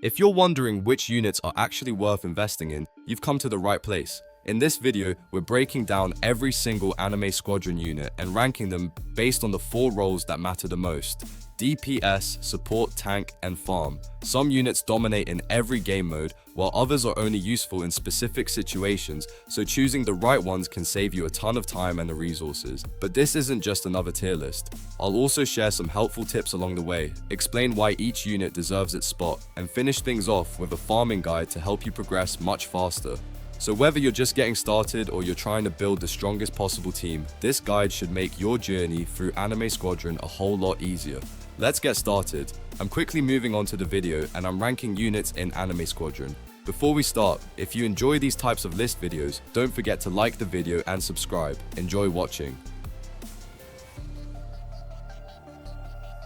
If you're wondering which units are actually worth investing in, you've come to the right place. In this video, we're breaking down every single Anime Squadron unit and ranking them based on the 4 roles that matter the most: DPS, support, tank, and farm. Some units dominate in every game mode, while others are only useful in specific situations, so choosing the right ones can save you a ton of time and the resources. But this isn't just another tier list. I'll also share some helpful tips along the way, explain why each unit deserves its spot, and finish things off with a farming guide to help you progress much faster. So whether you're just getting started or you're trying to build the strongest possible team, this guide should make your journey through Anime Squadron a whole lot easier. Let's get started. I'm quickly moving on to the video and I'm ranking units in Anime Squadron. Before we start, if you enjoy these types of list videos, don't forget to like the video and subscribe. Enjoy watching.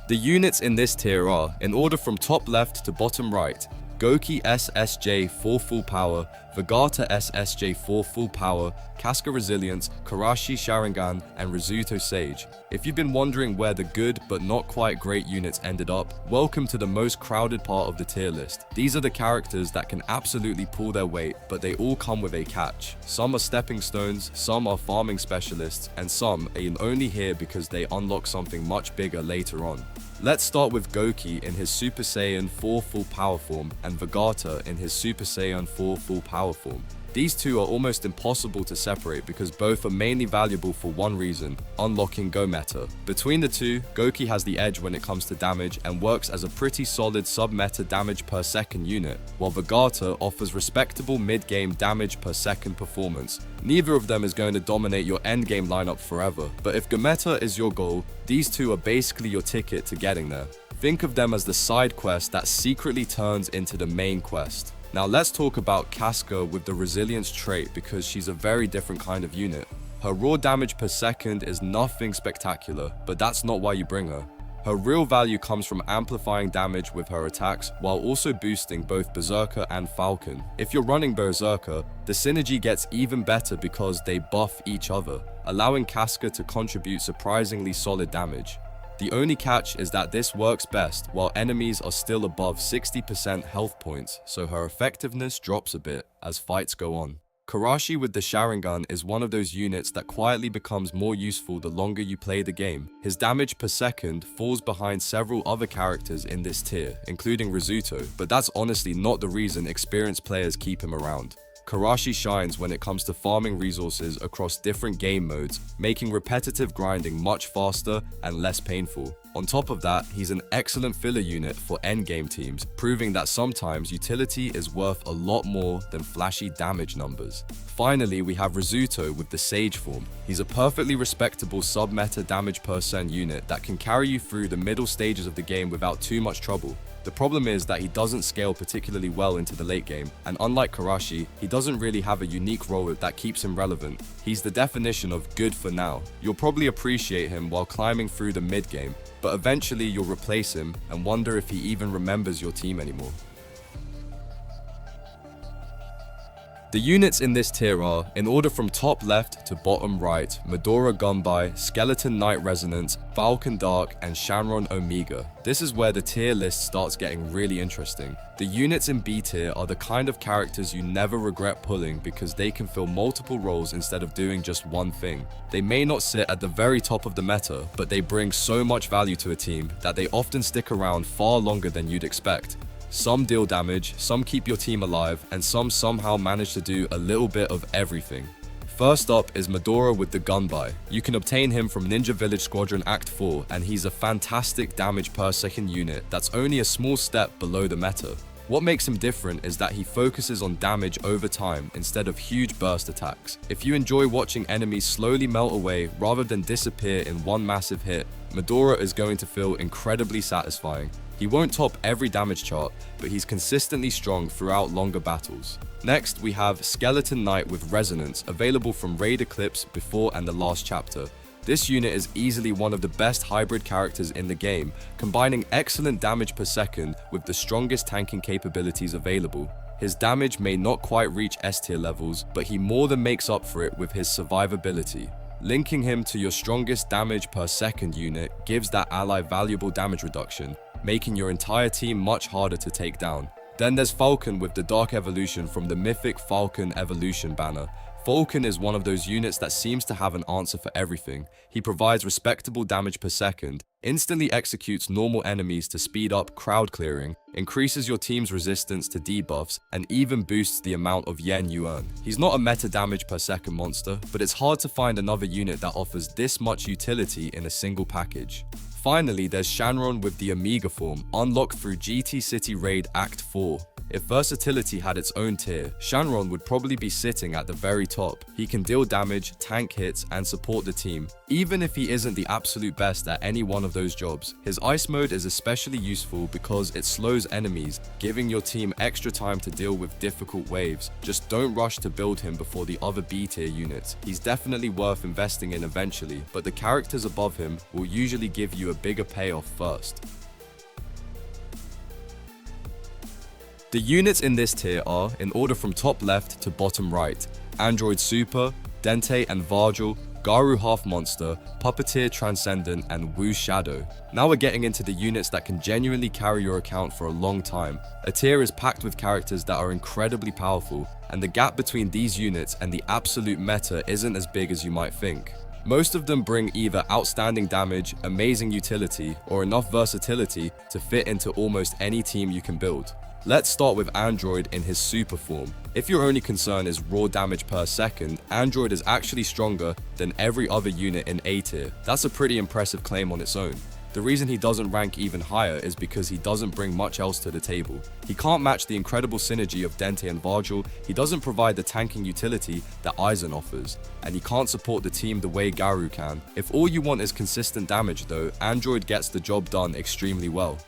The units in this tier are, in order from top left to bottom right: Goki SSJ 4 full power, Vegata SSJ 4 full power, Casca Resilience, Karashi Sharingan, and Rizzuto Sage. If you've been wondering where the good but not quite great units ended up, welcome to the most crowded part of the tier list. These are the characters that can absolutely pull their weight, but they all come with a catch. Some are stepping stones, some are farming specialists, and some are only here because they unlock something much bigger later on. Let's start with Goki in his Super Saiyan 4 full power form and Vegata in his Super Saiyan 4 full power form. These two are almost impossible to separate because both are mainly valuable for one reason: unlocking Go meta. Between the two, Goki has the edge when it comes to damage and works as a pretty solid sub-meta damage per second unit, while Vegata offers respectable mid-game damage per second performance. Neither of them is going to dominate your endgame lineup forever, but if Go meta is your goal, these two are basically your ticket to getting there. Think of them as the side quest that secretly turns into the main quest. Now let's talk about Casca with the Resilience trait, because she's a very different kind of unit. Her raw damage per second is nothing spectacular, but that's not why you bring her. Her real value comes from amplifying damage with her attacks while also boosting both Berserker and Falcon. If you're running Berserker, the synergy gets even better because they buff each other, allowing Casca to contribute surprisingly solid damage. The only catch is that this works best while enemies are still above 60% health points, so her effectiveness drops a bit as fights go on. Karashi with the Sharingan is one of those units that quietly becomes more useful the longer you play the game. His damage per second falls behind several other characters in this tier, including Rizzuto, but that's honestly not the reason experienced players keep him around. Karashi shines when it comes to farming resources across different game modes, making repetitive grinding much faster and less painful. On top of that, he's an excellent filler unit for endgame teams, proving that sometimes utility is worth a lot more than flashy damage numbers. Finally, we have Rizzuto with the Sage form. He's a perfectly respectable sub-meta damage per cent unit that can carry you through the middle stages of the game without too much trouble. The problem is that he doesn't scale particularly well into the late game, and unlike Karashi, he doesn't really have a unique role that keeps him relevant. He's the definition of good for now. You'll probably appreciate him while climbing through the mid game, but eventually you'll replace him and wonder if he even remembers your team anymore. The units in this tier are, in order from top left to bottom right: Medora Gunbai, Skeleton Knight Resonance, Falcon Dark, and Shanron Omega. This is where the tier list starts getting really interesting. The units in B tier are the kind of characters you never regret pulling because they can fill multiple roles instead of doing just one thing. They may not sit at the very top of the meta, but they bring so much value to a team that they often stick around far longer than you'd expect. Some deal damage, some keep your team alive, and some somehow manage to do a little bit of everything. First up is Medora with the Gunbai. You can obtain him from Ninja Village Squadron Act 4, and he's a fantastic damage per second unit that's only a small step below the meta. What makes him different is that he focuses on damage over time instead of huge burst attacks. If you enjoy watching enemies slowly melt away rather than disappear in one massive hit, Medora is going to feel incredibly satisfying. He won't top every damage chart, but he's consistently strong throughout longer battles. Next, we have Skeleton Knight with Resonance, available from Raid Eclipse before and the last chapter. This unit is easily one of the best hybrid characters in the game, combining excellent damage per second with the strongest tanking capabilities available. His damage may not quite reach S tier levels, but he more than makes up for it with his survivability. Linking him to your strongest damage per second unit gives that ally valuable damage reduction, making your entire team much harder to take down. Then there's Falcon with the Dark Evolution from the mythic Falcon Evolution banner. Falcon is one of those units that seems to have an answer for everything. He provides respectable damage per second, instantly executes normal enemies to speed up crowd clearing, increases your team's resistance to debuffs, and even boosts the amount of yen you earn. He's not a meta damage per second monster, but it's hard to find another unit that offers this much utility in a single package. Finally, there's Shanron with the Omega form, unlocked through GT City Raid Act 4. If versatility had its own tier, Shanron would probably be sitting at the very top. He can deal damage, tank hits, and support the team, even if he isn't the absolute best at any one of those jobs. His ice mode is especially useful because it slows enemies, giving your team extra time to deal with difficult waves. Just don't rush to build him before the other B tier units. He's definitely worth investing in eventually, but the characters above him will usually give you a bigger payoff first. The units in this tier are, in order from top left to bottom right, Android Super, Dente and Vargil, Garu Half Monster, Puppeteer Transcendent, and Wu Shadow. Now we're getting into the units that can genuinely carry your account for a long time. A tier is packed with characters that are incredibly powerful, and the gap between these units and the absolute meta isn't as big as you might think. Most of them bring either outstanding damage, amazing utility, or enough versatility to fit into almost any team you can build. Let's start with Android in his super form. If your only concern is raw damage per second, Android is actually stronger than every other unit in A tier. That's a pretty impressive claim on its own. The reason he doesn't rank even higher is because he doesn't bring much else to the table. He can't match the incredible synergy of Dente and Vargil, he doesn't provide the tanking utility that Aizen offers, and he can't support the team the way Garu can. If all you want is consistent damage though, Android gets the job done extremely well.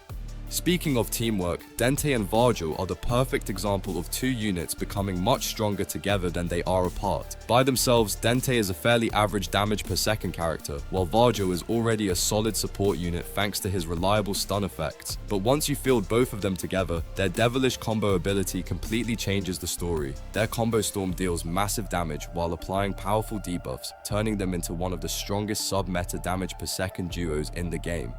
Speaking of teamwork, Dente and Vargil are the perfect example of two units becoming much stronger together than they are apart. By themselves, Dente is a fairly average damage per second character, while Vargil is already a solid support unit thanks to his reliable stun effects. But once you field both of them together, their devilish combo ability completely changes the story. Their combo storm deals massive damage while applying powerful debuffs, turning them into one of the strongest sub-meta damage per second duos in the game.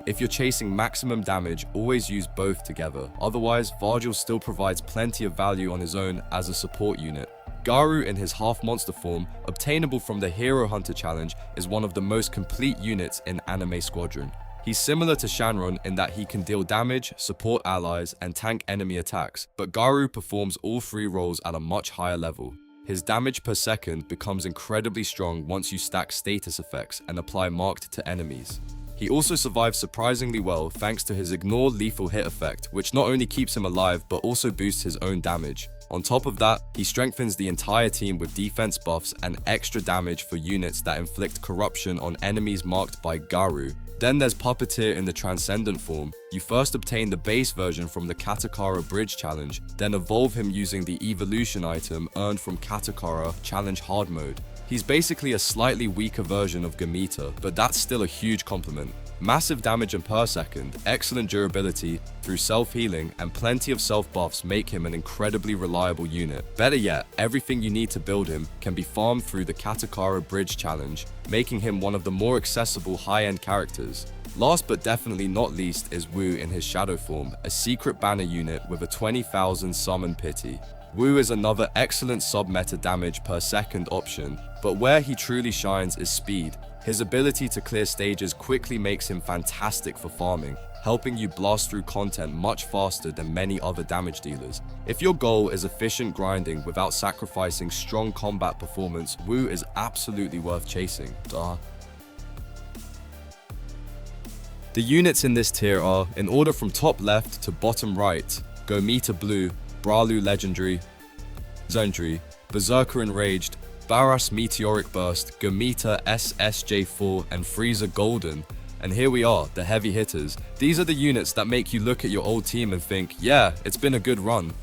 If you're chasing maximum damage, always use both together. Otherwise, Vargil still provides plenty of value on his own as a support unit. Garu in his half monster form, obtainable from the Hero Hunter challenge, is one of the most complete units in Anime Squadron. He's similar to Shanron in that he can deal damage, support allies, and tank enemy attacks, but Garu performs all three roles at a much higher level. His damage per second becomes incredibly strong once you stack status effects and apply marked to enemies. He also survives surprisingly well thanks to his ignore lethal hit effect, which not only keeps him alive but also boosts his own damage. On top of that, he strengthens the entire team with defense buffs and extra damage for units that inflict corruption on enemies marked by Garu. Then there's Puppeteer in the Transcendent form. You first obtain the base version from the Katakara Bridge Challenge, then evolve him using the evolution item earned from Katakara Challenge Hard Mode. He's basically a slightly weaker version of Gamita, but that's still a huge compliment. Massive damage and per second, excellent durability through self-healing, and plenty of self-buffs make him an incredibly reliable unit. Better yet, everything you need to build him can be farmed through the Katakara Bridge Challenge, making him one of the more accessible high-end characters. Last but definitely not least is Wu in his shadow form, a secret banner unit with a 20,000 summon pity. Wu is another excellent sub-meta damage per second option, but where he truly shines is speed. His ability to clear stages quickly makes him fantastic for farming, helping you blast through content much faster than many other damage dealers. If your goal is efficient grinding without sacrificing strong combat performance, Wu is absolutely worth chasing. The units in this tier are, in order from top left to bottom right, Gomita Blue, Bralu Legendary, Zendry, Berserker Enraged, Baras Meteoric Burst, Gomita SSJ4, and Frieza Golden. And here we are, the heavy hitters. These are the units that make you look at your old team and think, yeah, it's been a good run.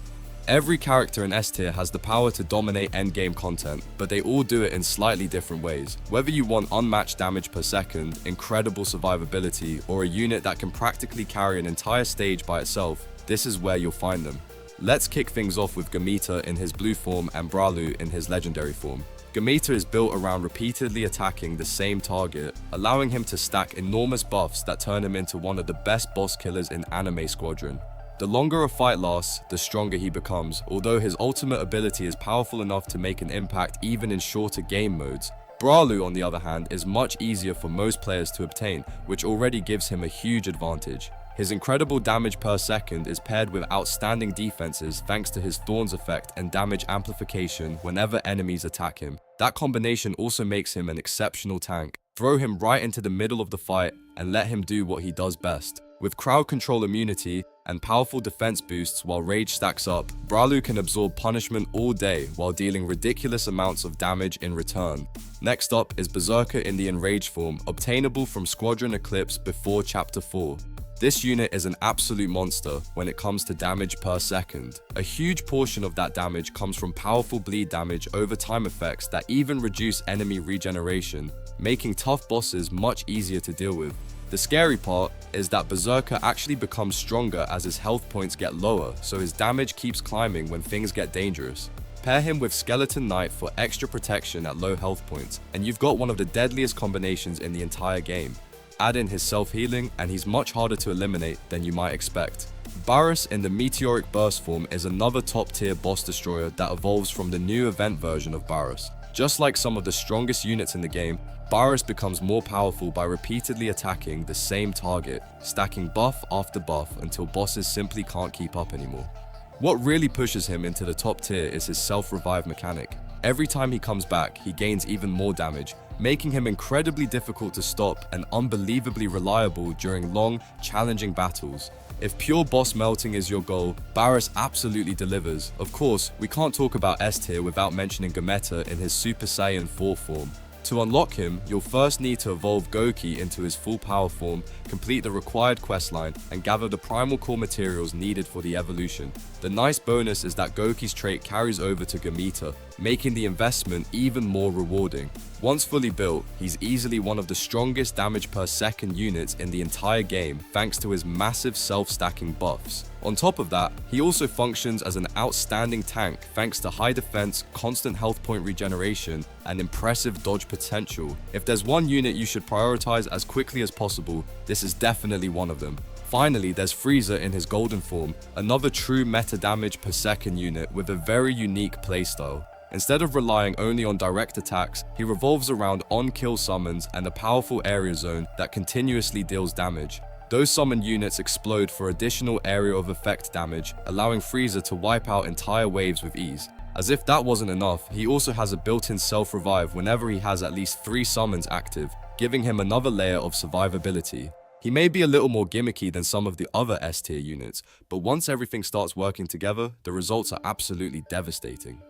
Every character in S tier has the power to dominate endgame content, but they all do it in slightly different ways. Whether you want unmatched damage per second, incredible survivability, or a unit that can practically carry an entire stage by itself, this is where you'll find them. Let's kick things off with Gomita in his blue form and Bralu in his legendary form. Gomita is built around repeatedly attacking the same target, allowing him to stack enormous buffs that turn him into one of the best boss killers in Anime Squadron. The longer a fight lasts, the stronger he becomes, although his ultimate ability is powerful enough to make an impact even in shorter game modes. Bralu, on the other hand, is much easier for most players to obtain, which already gives him a huge advantage. His incredible damage per second is paired with outstanding defenses thanks to his Thorns effect and damage amplification whenever enemies attack him. That combination also makes him an exceptional tank. Throw him right into the middle of the fight and let him do what he does best. With crowd control immunity and powerful defense boosts while rage stacks up, Bralu can absorb punishment all day while dealing ridiculous amounts of damage in return. Next up is Berserker in the Enraged form, obtainable from Squadron Eclipse before Chapter 4. This unit is an absolute monster when it comes to damage per second. A huge portion of that damage comes from powerful bleed damage over time effects that even reduce enemy regeneration, making tough bosses much easier to deal with. The scary part is that Berserker actually becomes stronger as his health points get lower, so his damage keeps climbing when things get dangerous. Pair him with Skeleton Knight for extra protection at low health points, and you've got one of the deadliest combinations in the entire game. Add in his self-healing, and he's much harder to eliminate than you might expect. Barus in the Meteoric Burst form is another top-tier boss destroyer that evolves from the new event version of Barus. Just like some of the strongest units in the game, Barus becomes more powerful by repeatedly attacking the same target, stacking buff after buff until bosses simply can't keep up anymore. What really pushes him into the top tier is his self-revive mechanic. Every time he comes back, he gains even more damage, making him incredibly difficult to stop and unbelievably reliable during long, challenging battles. If pure boss melting is your goal, Barus absolutely delivers. Of course, we can't talk about S tier without mentioning Gameta in his Super Saiyan 4 form. To unlock him, you'll first need to evolve Goki into his full power form, complete the required questline, and gather the primal core materials needed for the evolution. The nice bonus is that Goki's trait carries over to Gameta, making the investment even more rewarding. Once fully built, he's easily one of the strongest damage per second units in the entire game thanks to his massive self-stacking buffs. On top of that, he also functions as an outstanding tank thanks to high defense, constant health point regeneration, and impressive dodge potential. If there's one unit you should prioritize as quickly as possible, this is definitely one of them. Finally, there's Frieza in his golden form, another true meta damage per second unit with a very unique playstyle. Instead of relying only on direct attacks, he revolves around on-kill summons and a powerful area zone that continuously deals damage. Those summoned units explode for additional area of effect damage, allowing Frieza to wipe out entire waves with ease. As if that wasn't enough, he also has a built-in self-revive whenever he has at least 3 summons active, giving him another layer of survivability. He may be a little more gimmicky than some of the other S tier units, but once everything starts working together, the results are absolutely devastating.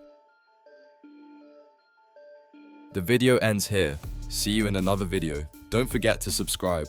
The video ends here. See you in another video. Don't forget to subscribe.